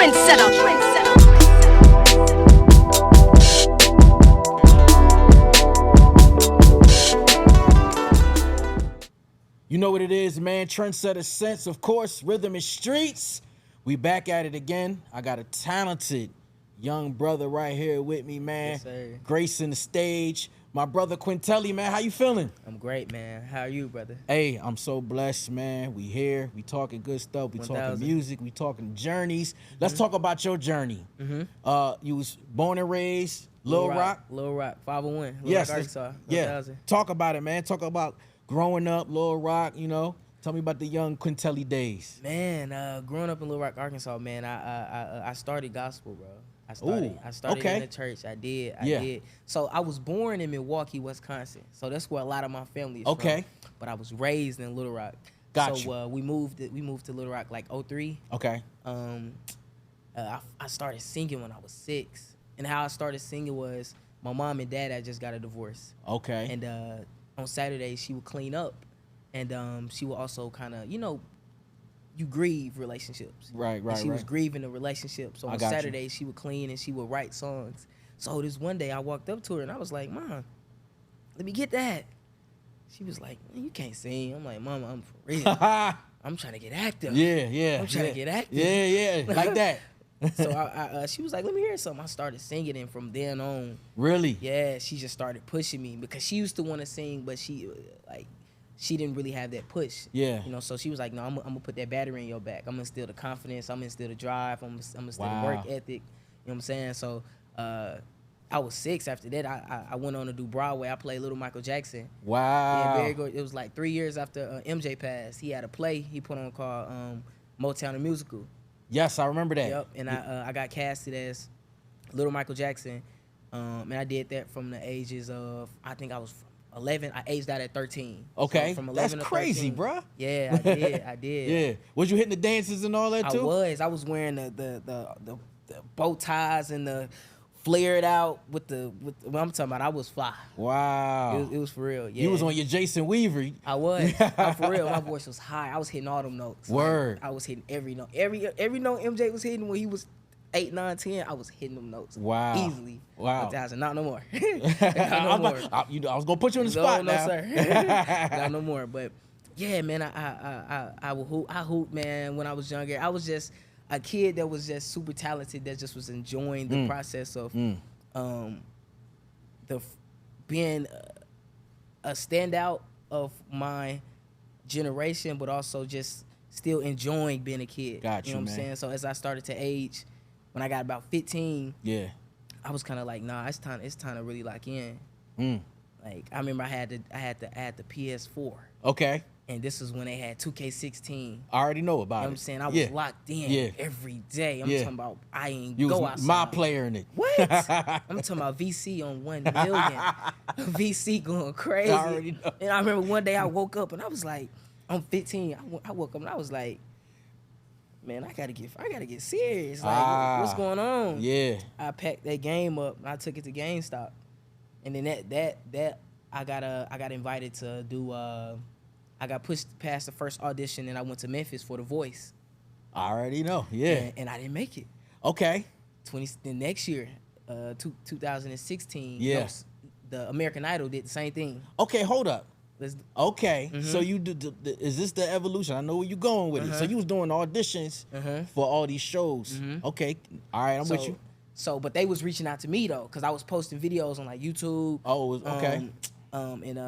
Trendsetter. You know what it is, man. TrendsetterSense, of course. Rhythm is streets. We back at it again. I got a talented young brother right here with me, man. Yes, sir. Gracing the stage. My brother Qiuntellii, man. How you feeling? I'm great, man. How are you, brother? Hey, I'm so blessed, man. We here. We talking good stuff. We 1000. talking music. We talking journeys. Let's talk about your journey. You was born and raised Little Rock. Little Rock, 501. Little Yes. Rock, Arkansas. Yeah. 1000. Talk about it, man. Talk about growing up, Little Rock, you know. Tell me about the young Qiuntellii days. Man, growing up in Little Rock, Arkansas, man, I started gospel, bro. I started okay. in the church. I did. Yeah. did. So I was born in Milwaukee, Wisconsin. So that's where a lot of my family is Okay. from. But I was raised in Little Rock. Got so we moved to Little Rock like 03. Okay. I started singing when I was 6. And how I started singing was my mom and dad had just got a divorce. Okay. And on Saturdays, she would clean up. And she would also kind of, you grieve relationships. Right. And she was grieving the relationship. So on got you. Saturdays, she would clean and she would write songs. So this one day, I walked up to her and I was like, Mom, let me get that. She was like, man, you can't sing. I'm like, Mama, I'm for real. I'm trying to get active. Yeah. I'm trying to get active. Yeah. Like that. So she was like, let me hear something. I started singing, and from then on, Really? yeah, she just started pushing me because she used to want to sing, but she didn't really have that push. Yeah. So she was like, no, I'm gonna put that battery in your back. I'm gonna instill the confidence. I'm gonna instill the drive. I'm gonna instill the work ethic. You know what I'm saying? So I was 6. After that, I went on to do Broadway. I played Little Michael Jackson. Wow. Yeah, very good. It was like 3 years after MJ passed. He had a play he put on called Motown the Musical. Yes, I remember that. Yep, and I got casted as Little Michael Jackson, and I did that from the ages of, I think I was 11. I aged out at 13. Okay, so from 11 that's to crazy, 13. bruh. Yeah, I did. Yeah, was you hitting the dances and all that too? I was wearing the bow ties and the flared out with what I'm talking about. I was fly. Wow. It was for real. Yeah, You was on your Jason Weaver. I was. I'm for real. My voice was high. I was hitting all them notes. Word. Like, I was hitting every note. Every note MJ was hitting when he was 8, 9, 10. I was hitting them notes. Wow. Easily. Wow. 1,000. Not no more. I was gonna put you on the spot no, now. No, sir. Not no more. But yeah, man, I hoop, man. When I was younger, I was just a kid that was just super talented. That just was enjoying the process of being a standout of my generation, but also just still enjoying being a kid. Got you, know what man. I'm saying? So as I started to age, when I got about 15, Yeah. I was kind of like, nah, it's time to really lock in. Like I remember I had the PS4. Okay. And this is when they had 2K16. I already know about You know it. what I'm saying? I was locked in every day. I'm talking about I ain't You go was outside. my player in it. What? I'm talking about VC on 1 million. VC going crazy. I already know. And I remember one day I woke up and I was like, I'm 15. I woke up and I was like, man, I gotta get serious. Like, what's going on? Yeah. I packed that game up and I took it to GameStop. And then that I got invited to do I got pushed past the first audition and I went to Memphis for The Voice. I already know. Yeah. And I didn't make it. Okay. The next year, 2016, Yeah. no, the American Idol did the same thing. Okay, hold up. Let's, Okay, so you is this the evolution? I know where you're going with it. So you was doing auditions for all these shows. Okay, all right, I'm with you. So, but they was reaching out to me though, cause I was posting videos on like YouTube. Oh, it was, okay. And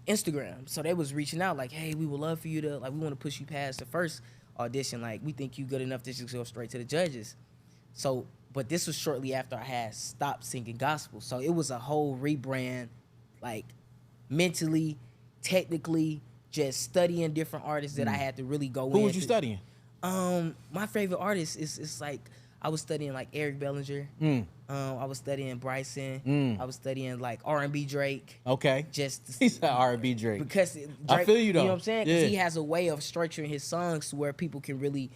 Instagram. So they was reaching out like, hey, we would love for you to, like, we want to push you past the first audition. Like, we think you good enough to just go straight to the judges. So, but this was shortly after I had stopped singing gospel. So it was a whole rebrand, like mentally, technically, just studying different artists that I had to really go in. Who was you studying? My favorite artist is like, I was studying like Eric Bellinger. I was studying Bryson. I was studying like R&B Drake. Okay. He said R&B Drake. Because Drake, I feel you though. You know what I'm saying? Because he has a way of structuring his songs to where people can really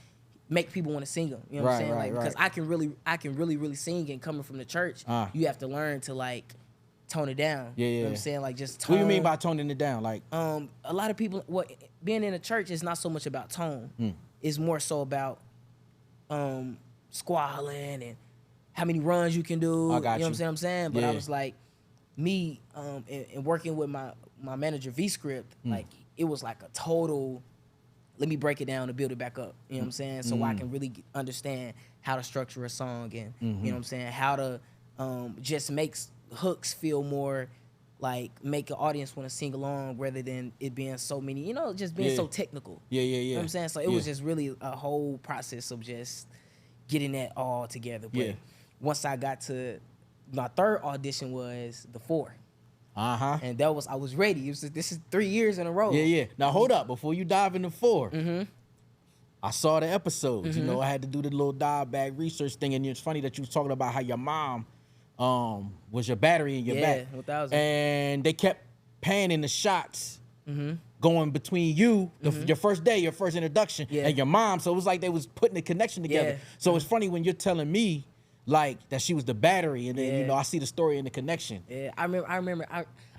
make people want to sing them. You know what I'm saying? Right. Because I can really sing, and coming from the church, you have to learn to like tone it down. Yeah. You know what I'm saying? Like just tone. What do you mean by toning it down? Like a lot of people, being in a church is not so much about tone. It's more so about squalling and how many runs you can do. I got you know you. what I'm saying? But I Yeah. was like, me and working with my manager V-Script, like it was like a total, let me break it down to build it back up. You know what I'm saying? So I can really understand how to structure a song and you know what I'm saying, how to just make hooks feel more like make an audience want to sing along rather than it being so many, you know, just being Yeah. so technical. Yeah, yeah, yeah. You know what I'm saying? So it was just really a whole process of just getting that all together. But Yeah. once I got to my third audition was the 4. Uh-huh. And that was I was ready. It was this is 3 years in a row. Yeah, yeah. Now hold up, before you dive into 4. I saw the episodes. You know, I had to do the little dive back research thing, and it's funny that you was talking about how your mom was your battery in your back. 1000. And they kept panning the shots going between you, your first day, your first introduction, and your mom. So it was like they was putting the connection together. Yeah. So it's funny when you're telling me like that she was the battery, and then you know I see the story and the connection. Yeah, I remember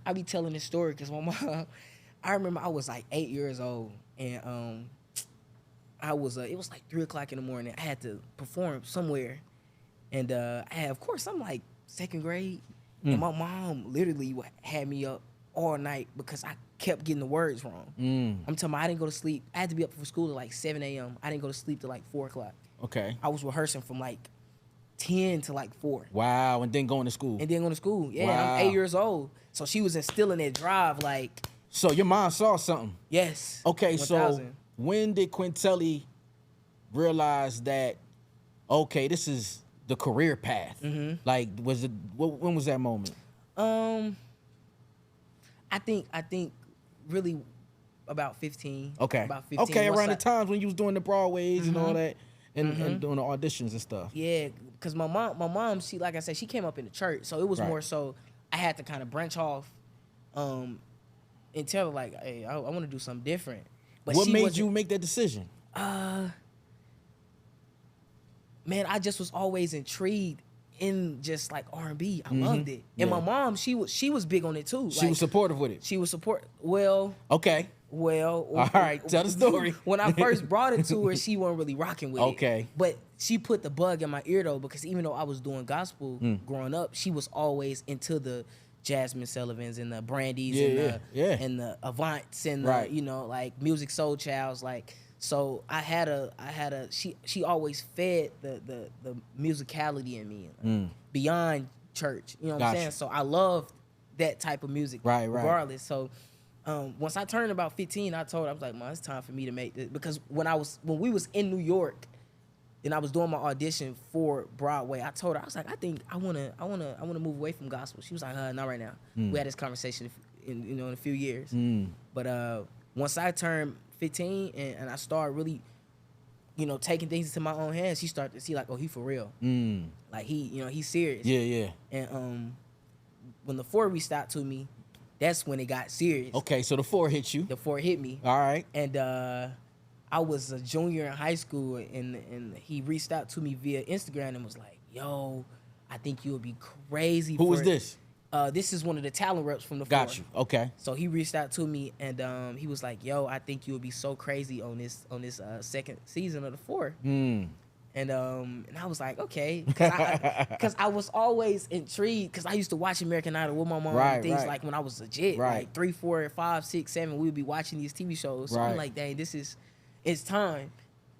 I be telling this story because my mom, I remember I was like 8 years old and I was it was like 3 o'clock in the morning. I had to perform somewhere, and of course I'm like 2nd grade, and my mom literally had me up all night because I kept getting the words wrong. I'm talking about I didn't go to sleep. I had to be up for school at like 7 a.m. I didn't go to sleep till like 4 o'clock. Okay. I was rehearsing from like 10 to like 4. Wow, and then going to school. And then going to school. Yeah, Wow. I'm 8 years old. So she was instilling that drive like, So your mom saw something. yes. Okay, 1000. so when did Qiuntellii realize that, okay, this is the career path? Like, was it, when was that moment? I think really about 15. Okay. About 15. Okay, Once around I- the times when you was doing the Broadways and all that, and doing the auditions and stuff. Yeah, because my mom, she, like I said, she came up in the church. So it was Right. more so I had to kind of branch off and tell her, like, hey, I want to do something different. But What she made wasn't- you make that decision? Man, I just was always intrigued in just like R&B. I loved it. And Yeah. my mom, she was big on it too. She was supportive with it. She was support. Well, Okay. all right, tell the story. When I first brought it to her, she wasn't really rocking with it. Okay. But she put the bug in my ear though, because even though I was doing gospel Mm. growing up, she was always into the Jasmine Sullivans and the Brandys Yeah. and the Avants and the, Right. you know, like Music Soul Childs, like. So I had a she always fed the musicality in me beyond church, you know what I'm Gotcha. saying? So I loved that type of music Right. regardless. So once I turned about 15, I told her, I was like, "Man, it's time for me to make this." Because when we was in New York and I was doing my audition for Broadway, I told her, I was like, "I think I wanna move away from gospel." She was like, "Not right now." We had this conversation in a few years. But once I turned 15 and I started really, you know, taking things into my own hands, she started to see like, oh, he for real. Like he's serious. Yeah. And when the 4 reached out to me, that's when it got serious. Okay, so the 4 hit you. The 4 hit me. All right. And I was a junior in high school, and he reached out to me via Instagram and was like, "Yo, I think you would be crazy." Who was this? This is one of the talent reps from the 4. Got you. Okay. So he reached out to me and he was like, "Yo, I think you would be so crazy on this second season of the 4." And I was like, okay, because I was always intrigued because I used to watch American Idol with my mom and things like when I was legit, like 3, 4, 5, 6, 7, we would be watching these TV shows. So I'm like, dang, it's time.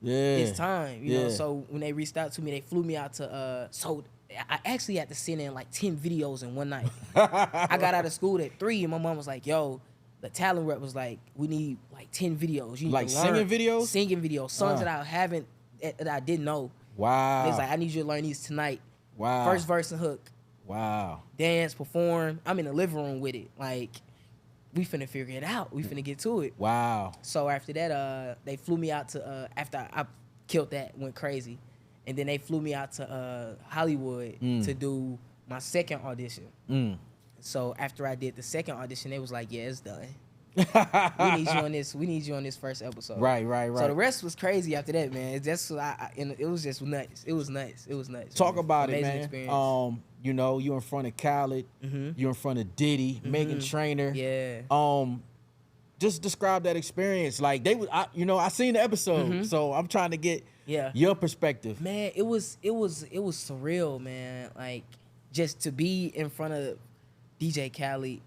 Yeah. It's time, you know. So when they reached out to me, they flew me out to so I actually had to send in like 10 videos in one night. I got out of school at 3 and my mom was like, yo, the talent rep was like, we need like 10 videos. You need Like to learn. singing videos? Singing videos. Songs that I haven't, that I didn't know. Wow. They was like, I need you to learn these tonight. Wow. First verse and hook. Wow. Dance, perform. I'm in the living room with it. Like, we finna figure it out. We finna get to it. Wow. So after that, they flew me out to, after I killed that, went crazy. And then they flew me out to Hollywood to do my second audition. So after I did the second audition, they was like, yeah, it's done. we need you on this. We need you on this first episode. Right. So the rest was crazy after that, man. It was just nuts. It was nuts. Talk man. about Amazing it, man. Experience. You know, you in front of Khaled, you in front of Diddy, Megan Trainor. Yeah. just describe that experience. Like I seen the episode, so I'm trying to get your perspective. Man, it was surreal, man. Like just to be in front of DJ Khaled,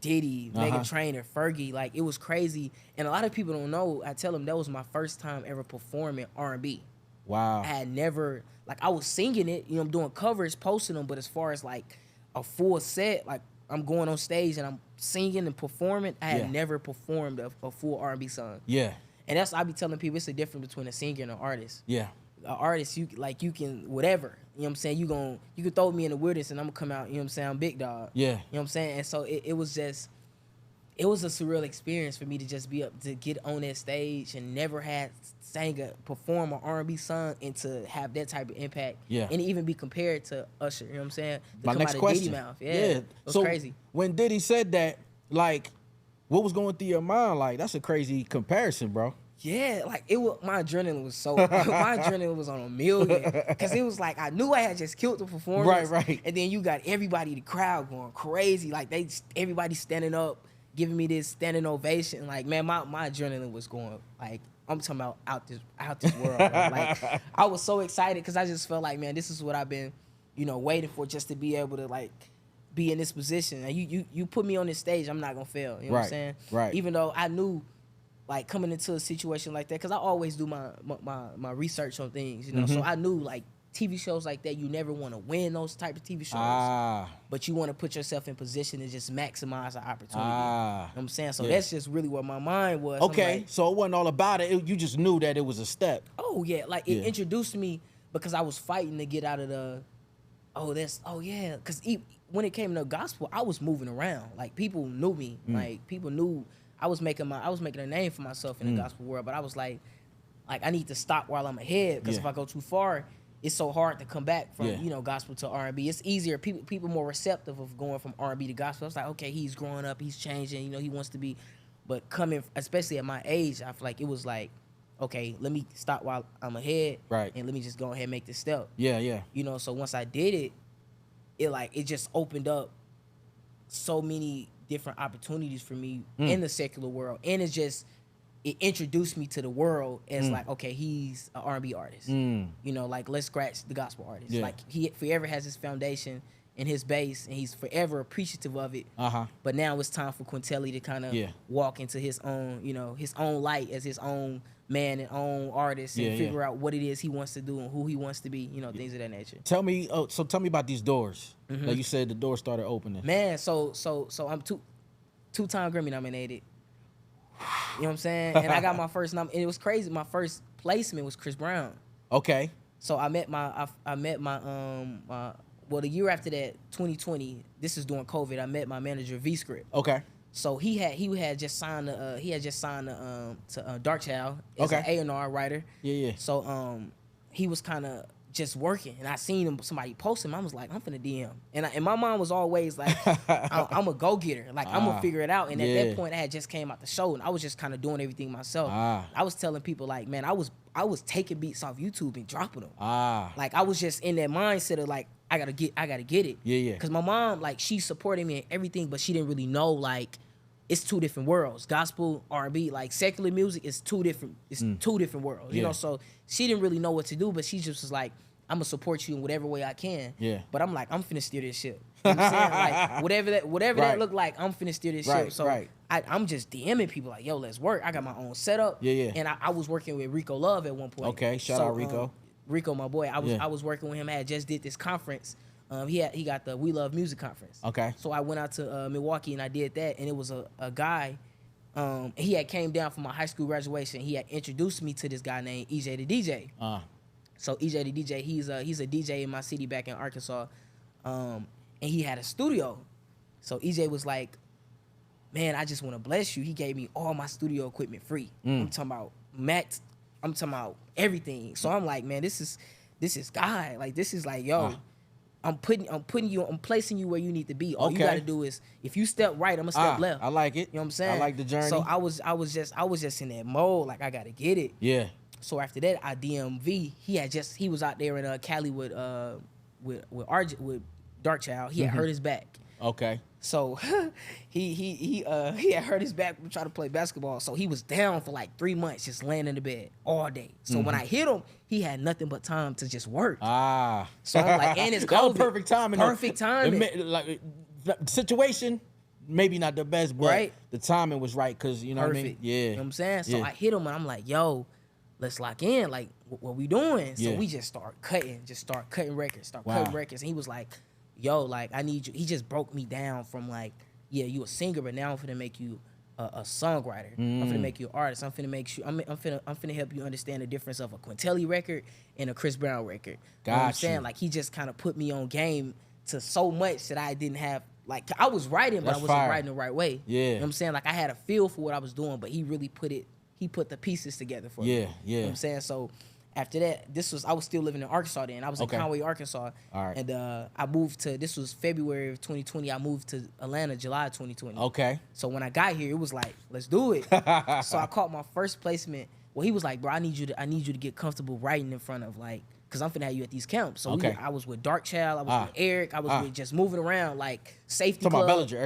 Diddy, Megan Trainor, Fergie, like it was crazy. And a lot of people don't know. I tell them that was my first time ever performing R&B. Wow. I had never, like, I was singing it, I'm doing covers, posting them, but as far as like a full set, like I'm going on stage and I'm singing and performing, I had never performed a full R&B song. Yeah. And that's, I be telling people, it's the difference between a singer and an artist. Yeah. An artist, you can whatever. You know what I'm saying? You can throw me in the wilderness and I'm gonna come out, you know what I'm saying, I'm big dog. Yeah. You know what I'm saying? And so it was a surreal experience for me to just be up to get on that stage and never had perform an R&B song and to have that type of impact. Yeah. And even be compared to Usher, you know what I'm saying? To My come next out of question. Diddy mouth. Yeah. It was crazy. When Diddy said that, like, what was going through your mind? Like, that's a crazy comparison, bro. Yeah, like my adrenaline was my adrenaline was on a million, because it was like I knew I had just killed the performance, right, and then you got everybody, the crowd going crazy, like everybody standing up, giving me this standing ovation, like man, my adrenaline was going, like I'm talking about out this world, bro. Like I was so excited because I just felt like, man, this is what I've been, waiting for, just to be able to like be in this position, and you put me on this stage, I'm not gonna fail, you know what I'm saying? Right. Even though I knew, like coming into a situation like that, because I always do my research on things, so I knew like TV shows like that, you never want to win those type of TV shows, but you want to put yourself in position to just maximize the opportunity. You know what I'm saying? So that's just really what my mind was. Okay, like, so it wasn't all about it. You just knew that it was a step. Oh yeah, like it introduced me, because I was fighting to get out of because when it came to gospel, I was moving around. Like people knew me, like people knew I was making a name for myself in the gospel world, but I was like I need to stop while I'm ahead, because if I go too far, it's so hard to come back from gospel to R&B. It's easier. People more receptive of going from R&B to gospel. It's like, okay, he's growing up, he's changing. He wants to be, but coming, especially at my age, I feel like it was like, okay, let me stop while I'm ahead, right, and let me just go ahead and make this step. Yeah. So once I did it, it just opened up so many different opportunities for me in the secular world, and it introduced me to the world as like, okay, he's an R&B artist. Like let's scratch the gospel artist. Yeah. Like he forever has his foundation and his base, and he's forever appreciative of it. But now it's time for Qiuntellii to kind of walk into his own, his own light as his own man and own artist, and figure out what it is he wants to do and who he wants to be, things of that nature. Tell me about these doors. Like you said, the doors started opening. Man, so I'm two-time Grammy nominated. You know what I'm saying? And I got my first and it was crazy. My first placement was Chris Brown. Okay. So I met my the year after that, 2020. This is during COVID. I met my manager V Script. Okay. So he had just signed to Dark Child as an A&R writer. Yeah. So he was kind of just working, and I seen somebody post him. I was like, I'm finna DM, and my mom was always like, I'm a go getter, like I'm gonna figure it out. And at that point, I had just came out the show, and I was just kind of doing everything myself. I was telling people like, man, I was taking beats off YouTube and dropping them. Like I was just in that mindset of like, I gotta get it. Yeah. Because my mom, like, she supported me in everything, but she didn't really know like, it's two different worlds. Gospel, R&B, like secular music is two different. It's two different worlds. So she didn't really know what to do, but she just was like, I'm gonna support you in whatever way I can. Yeah. But I'm like, I'm finna steer this ship. You know what I'm saying? Like whatever that look like, I'm finna steer this ship. So I'm just DMing people like, yo, let's work. I got my own setup. Yeah. And I was working with Rico Love at one point. Okay, shout out Rico. Rico, my boy. I was working with him. I had just did this conference. He got the We Love Music conference. Okay. So I went out to Milwaukee and I did that, and it was a guy. He had came down for my high school graduation. He had introduced me to this guy named EJ the DJ. So EJ the DJ, he's a DJ in my city back in Arkansas, and he had a studio. So EJ was like, man, I just want to bless you. He gave me all my studio equipment free. I'm talking about Max. I'm talking about everything. So I'm like, man, this is God. Like, this is like, yo, I'm placing you where you need to be. All you gotta do is, if you step right, I'm gonna step left. I like it. You know what I'm saying? I like the journey. So I was just in that mode, like I gotta get it. Yeah. So after that, I DMV. He was out there in Cali with Dark Child. He had hurt his back. Okay. So he had hurt his back trying to play basketball. So he was down for like 3 months, just laying in the bed all day. So when I hit him, he had nothing but time to just work. So I'm like, and it's COVID. That was perfect timing. Perfect timing. Like the situation, maybe not the best, but the timing was right because you know what I mean. Yeah, you know what I'm saying. So I hit him and I'm like, yo, let's lock in. Like, what we doing? So we just start cutting records, cutting records. And he was like, yo, like, I need you. He just broke me down from like, yeah, you a singer, but now I'm finna make you a songwriter. I'm finna make you an artist. I'm finna help you understand the difference of a Qiuntellii record and a Chris Brown record. You know what I'm saying? Like, he just kind of put me on game to so much that I didn't have. Like, I was writing, but I wasn't writing the right way. Yeah. You know what I'm saying? Like, I had a feel for what I was doing, but he really put the pieces together for me. Yeah. You know what I'm saying? So after that, I was still living in Arkansas then. I was in Conway, Arkansas. All right. And I moved to, this was February of 2020. I moved to Atlanta, July 2020. Okay. So when I got here, it was like, let's do it. So I caught my first placement. Well, he was like, bro, I need you to get comfortable writing in front of like, because I'm finna have you at these camps. So I was with Dark Child, I was with Eric, I was with just moving around like Safety Club. Talking about Bellinger,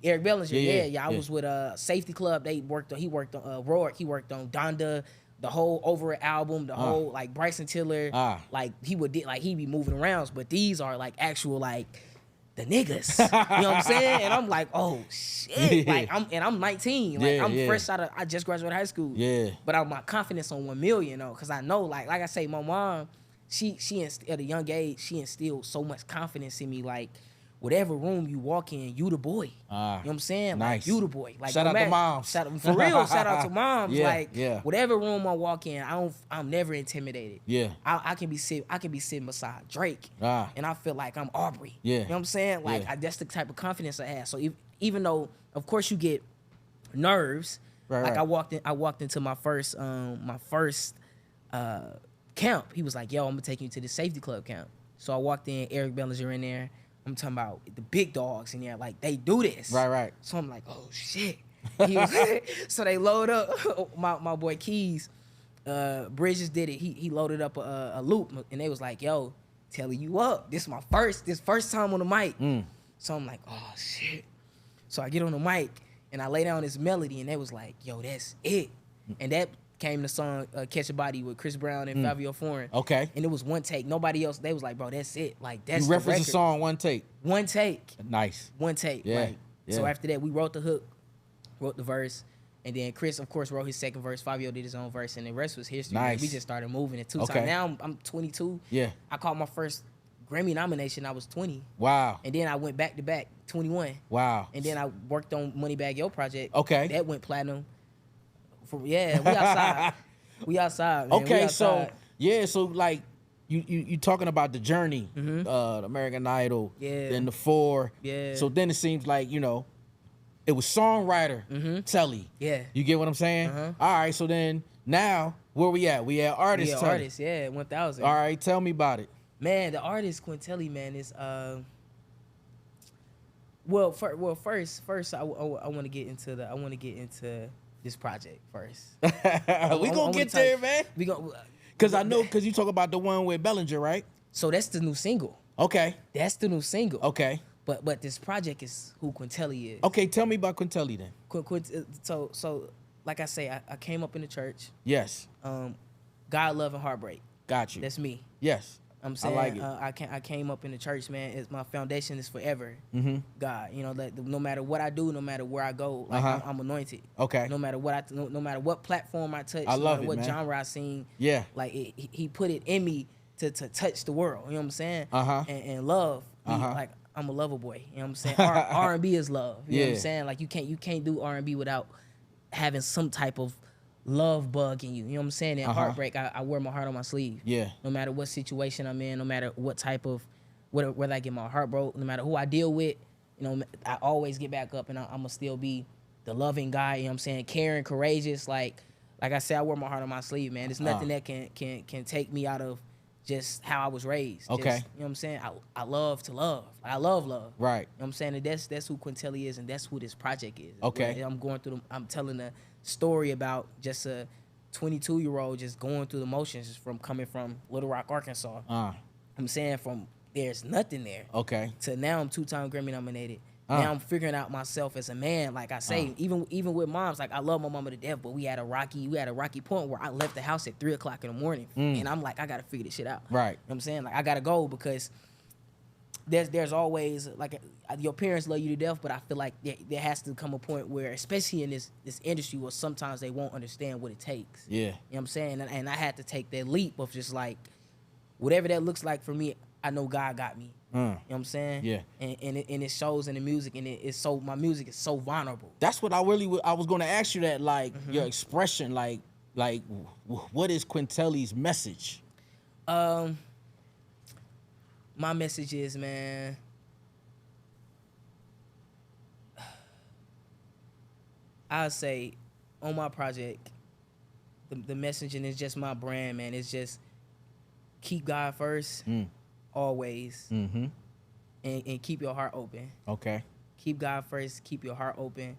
Eric Bellinger. Yeah. I was with Safety Club. He worked on Rourke, he worked on Donda, the whole Over It album, the whole like Bryson Tiller. Like he be moving around, but these are like actual like the niggas. You know what I'm saying? And I'm like, oh shit. Like I'm 19. Like I'm fresh out of, I just graduated high school. Yeah. But my confidence on 1 million though, because I know like I say, my mom, she at a young age, she instilled so much confidence in me. Like, whatever room you walk in, you the boy. You know what I'm saying? Nice. Like, you the boy. Like, shout out to moms. For real, shout out to moms. Yeah, like, whatever room I walk in, I'm never intimidated. Yeah. I can be sitting beside Drake, and I feel like I'm Aubrey. Yeah. You know what I'm saying? Like, that's the type of confidence I have. So even though, of course, you get nerves. Like, I walked into my first camp. He was like, yo, I'm gonna take you to the Safety Club camp. So I walked in, Eric Bellinger in there. I'm talking about the big dogs in there, like they do this. Right. So I'm like, oh shit. So they load up my boy Keys, Bridges did it. He loaded up a loop and they was like, yo, Telly, you up. This first time on the mic. So I'm like, oh shit. So I get on the mic and I lay down this melody and they was like, yo, that's it. And that came the song Catch a Body with Chris Brown and Fabio Foreign. Okay. And it was one take. Nobody else, they was like, bro, that's it. Like, that's you reference the song one take. One take. Nice. One take. Yeah. Like, so after that, we wrote the hook, wrote the verse, and then Chris, of course, wrote his second verse. Fabio did his own verse, and the rest was history. Nice. We just started moving it 2 times. Now I'm 22. Yeah. I caught my first Grammy nomination. I was 20. Wow. And then I went back to back, 21. Wow. And then I worked on Moneybagg Yo project. Okay. That went platinum. We outside. We outside, man. Okay, outside. so like you talking about the journey, the American Idol, then the 4. Yeah. So then it seems like, you know, it was songwriter Telly. Yeah. You get what I'm saying? All right, so then now where we at? We at artist Telly. Artist, 1,000. All right, tell me about it. Man, the artist Qiuntellii, man, is first I want to get into this project first. We gonna get there, man. We gonna, because you talk about the one with Bellinger, right? So that's the new single. Okay. That's the new single. Okay. But this project is who Qiuntellii is. Okay, tell me about Qiuntellii then. So like I say, I came up in the church. Yes. God, love, and heartbreak. Got you. That's me. Yes. I'm saying, I like it. I came up in the church, man. My foundation is forever. God, you know, that no matter what I do, no matter where I go, like I'm anointed. Okay. No matter what platform I touch, I love no matter what man. genre I sing. Yeah. Like he put it in me to touch the world. You know what I'm saying? And love. Like I'm a lover boy. You know what I'm saying? R&B is love. You know what I'm saying? Like you can't do R&B without having some type of love bug in you. You know what I'm saying? And heartbreak, I wear my heart on my sleeve. Yeah. No matter what situation I'm in, no matter what type of, whether I get my heart broke, no matter who I deal with, you know, I always get back up and I'm gonna still be the loving guy. You know what I'm saying? Caring, courageous. Like I said, I wear my heart on my sleeve, man. There's nothing that can take me out of just how I was raised. Okay. Just, you know what I'm saying? I love to love. I love love. Right. You know what I'm saying? And that's who Qiuntellii is, and that's who this project is. Okay. I'm telling a story about just a 22-year-old just going through the motions from coming from Little Rock, Arkansas. I'm saying from there's nothing there. Okay. To now I'm 2-time Grammy nominated. Now I'm figuring out myself as a man. Like I say, even with moms, like I love my mama to death, but we had a rocky point where I left the house at 3:00 in the morning, and I'm like, I gotta figure this shit out. Right. You know what I'm saying? Like I gotta go because there's always like your parents love you to death, but I feel like there has to come a point where, especially in this industry, where sometimes they won't understand what it takes. Yeah. You know what I'm saying? And I had to take that leap of just like, whatever that looks like for me, I know God got me. You know what I'm saying? Yeah. And it shows in the music, and it's so, my music is so vulnerable. That's what I was going to ask you, that like your expression, like what is Qiuntellie's message? My message is, man, I'll say on my project, the messaging is just my brand, man. It's just keep God first, always, and keep your heart open. Okay. Keep God first, keep your heart open,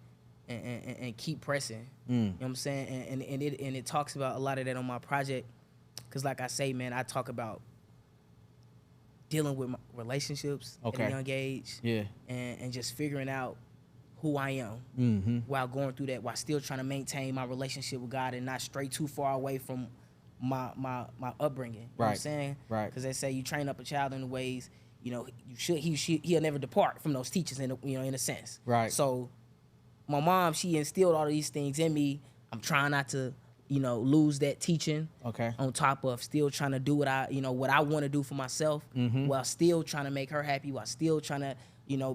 and keep pressing. You know what I'm saying? And it talks about a lot of that on my project, because like I say, man, I talk about dealing with my relationships at a young age, and just figuring out who I am while going through that, while still trying to maintain my relationship with God and not stray too far away from my upbringing. You know what I'm saying? Right. Because they say you train up a child in the ways, you know, he'll never depart from those teachers, in a sense. Right. So my mom, she instilled all of these things in me. I'm trying not to, lose that teaching. Okay. On top of still trying to do what I want to do for myself, while still trying to make her happy, while still trying to,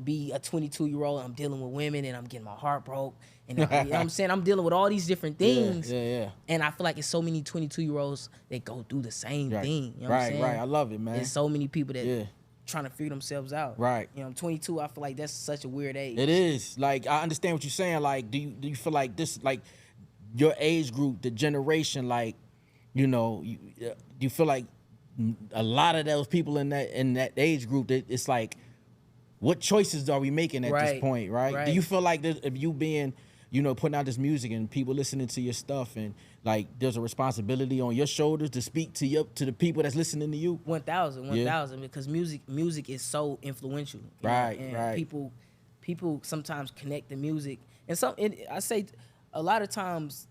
be a 22-year-old. I'm dealing with women, and I'm getting my heart broke. And you know what I'm saying? I'm dealing with all these different things. Yeah. And I feel like it's so many 22-year-olds that go through the same thing. You know what I'm saying? Right. I love it, man. There's so many people that trying to figure themselves out. Right. I'm 22. I feel like that's such a weird age. It is. Like, I understand what you're saying. Like, do you feel like this, like, your age group, the generation, like, you feel like a lot of those people in that age group, that it's like, what choices are we making at this point, right? Do you feel like if you being, putting out this music and people listening to your stuff, and like there's a responsibility on your shoulders to speak to the people that's listening to you? 1,000, because music is so influential. Right. People sometimes connect the music, and I say a lot of times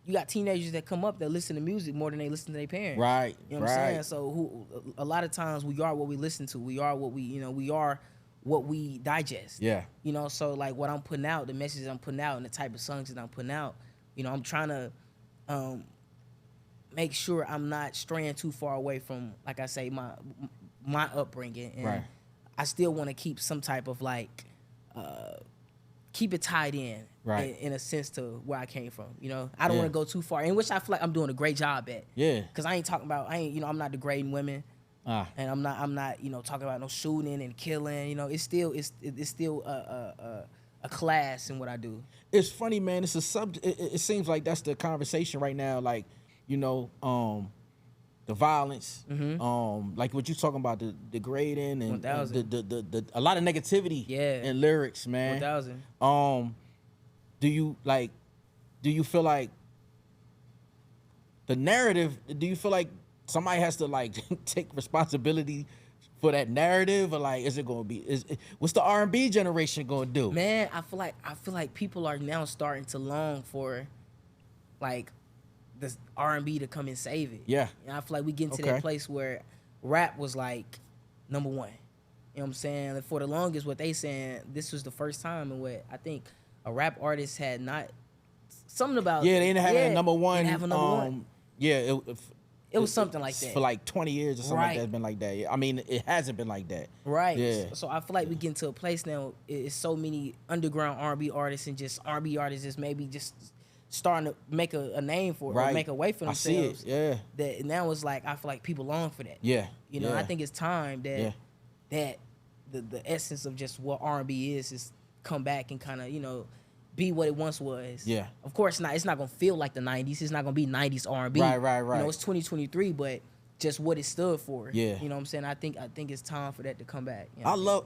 you got teenagers that come up that listen to music more than they listen to their parents. Right. You know what I'm saying? So a lot of times we are what we listen to. We are what we are what we digest. Yeah. So like what I'm putting out, the messages I'm putting out, and the type of songs that I'm putting out, I'm trying to make sure I'm not straying too far away from, like I say, my upbringing. And I still want to keep some type of like keep it tied in, in a sense to where I came from. I don't want to go too far, in which I feel like I'm doing a great job at. Yeah. Because I'm not degrading women. And I'm not, talking about no shooting and killing. It's still a class in what I do. It's funny, man. It's a subject. It seems like that's the conversation right now. Like, the violence, like what you talking about, the degrading and the a lot of negativity in lyrics, man. 1,000. Do you feel like the narrative? Do you feel like somebody has to like take responsibility for that narrative, or like is it gonna be? What's the R&B generation gonna do? Man, I feel like people are now starting to long for like this R&B to come and save it. Yeah. And I feel like we get into that place where rap was like number one. You know what I'm saying? And for the longest, what they saying, this was the first time in what I think a rap artist had not something about. Yeah, they didn't have a number one. Didn't have a number one. Yeah, it was something like that. For like 20 years or something like that, it's been like that. I mean, it hasn't been like that. Right. Yeah. So I feel like we get into a place now, it's so many underground R&B artists and just R&B artists just maybe just starting to make a name for it, or make a way for themselves. I see it, That now it's like, I feel like people long for that. Yeah. I think it's time that the essence of just what R&B is come back and kind of, be what it once was. Yeah. Of course not. It's not gonna feel like the 90s. It's not gonna be 90s R&B. Right. It's 2023, but just what it stood for. Yeah. You know what I'm saying? I think it's time for that to come back. I love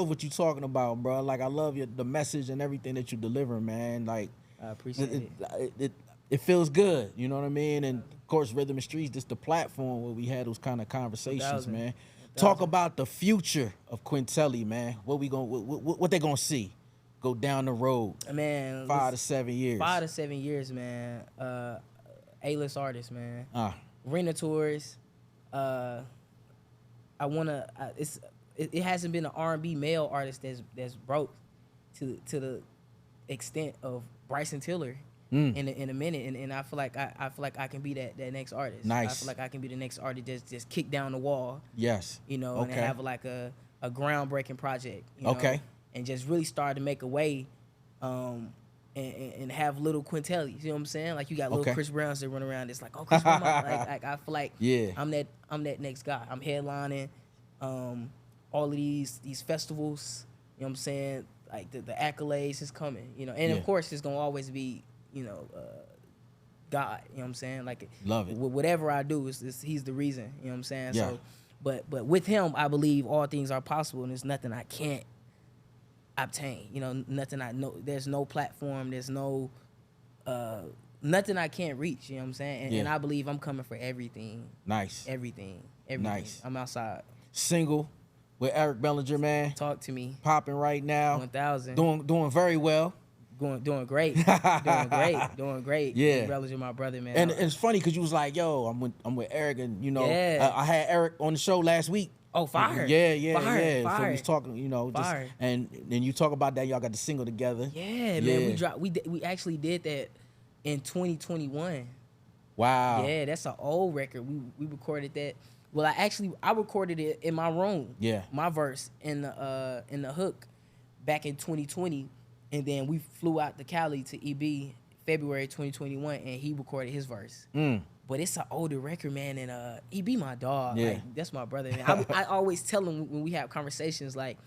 what you're talking about, bro. Like, I love the message and everything that you deliver, man. Like, I appreciate it. It feels good, you know what I mean? And of course, Rhythm and Streets, just the platform where we had those kind of conversations, man. Talk about the future of Qiuntellii, man. What they gonna see? Go down the road. Man, 5 to 7 years. 5 to 7 years, man. A-list artist, man. Arena tours. It hasn't been an R&B male artist that's broke to the extent of Bryson Tiller in a minute, and I feel like I can be that next artist. Nice. I feel like I can be the next artist that's just kick down the wall. Yes. You know, and have like a groundbreaking project. You Okay. know, and just really start to make a way, and have little Qiuntellii. You know what I'm saying? Like you got little Chris Browns that run around. It's like, oh, Chris Brown. like I feel like I'm that next guy. I'm headlining all of these festivals. You know what I'm saying? Like the accolades is coming. You know, and of course it's gonna always be, you know, God. You know what I'm saying? Like love it. Whatever I do is he's the reason. You know what I'm saying? Yeah. So, but with him, I believe all things are possible, and there's nothing I can't obtain. You know, nothing I know. There's no platform. There's no nothing I can't reach. You know what I'm saying? And I believe I'm coming for everything. Nice. Everything. Nice. I'm outside. Single with Eric Bellinger, man. Talk to me. Popping right now. 1000. Doing very well. Doing great. Doing great. Yeah. Eric Bellinger, my brother, man. And it's funny because you was like, yo, I'm with Eric, and you know, I had Eric on the show last week. Oh, fire. Yeah. Fire. So we was talking, you know, just, and then you talk about that, y'all got the single together. Yeah, man. We actually did that in 2021. Wow. Yeah, that's an old record. We recorded that. Well, I recorded it in my room. Yeah. My verse in the hook back in 2020, and then we flew out to Cali to EB February 2021, and he recorded his verse. But it's an older record, man, and he be my dog. Yeah. Like, that's my brother. Man. I always tell him when we have conversations, like,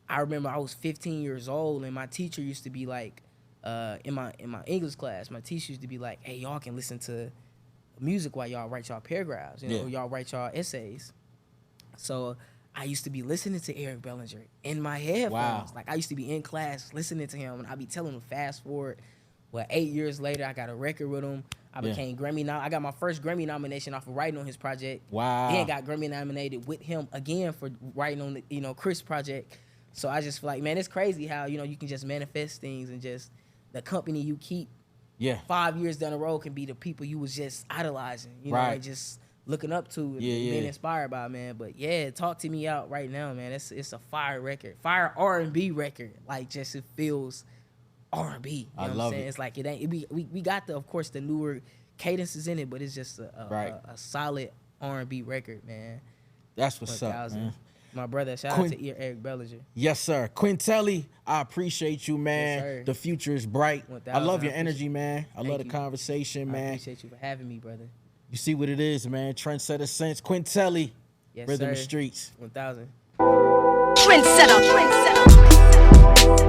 I remember I was 15 years old, and my teacher used to be like, in my English class, my teacher used to be like, hey, y'all can listen to music while y'all write y'all paragraphs, you know, or y'all write y'all essays. So I used to be listening to Eric Bellinger in my headphones. Wow. Like I used to be in class listening to him, and I'd be telling him fast forward. Well, 8 years later, I got a record with him. I became I got my first Grammy nomination off of writing on his project. Wow. Then got Grammy nominated with him again for writing on the, you know, Chris project. So I just feel like, man, it's crazy how, you know, you can just manifest things, and just the company you keep 5 years down the road can be the people you was just idolizing, you know, like just looking up to and being inspired by, man. But yeah, Talk to Me out right now, man. It's a fire record, fire R&B record. Like, just it feels R&B. You know what I'm saying? It's like it ain't. We got of course the newer cadences in it, but it's just a solid R&B record, man. That's what's up, man. My brother, shout out to Eric Bellinger. Yes, sir. Qiuntellii, I appreciate you, man. Yes, the future is bright. I love your energy, man. I love the you. conversation, man. I appreciate you for having me, brother. You see what it is, man. TrendsetterSense, Qiuntellii, yes, Rhythm sir. the Streets. 1000. Trendsetter.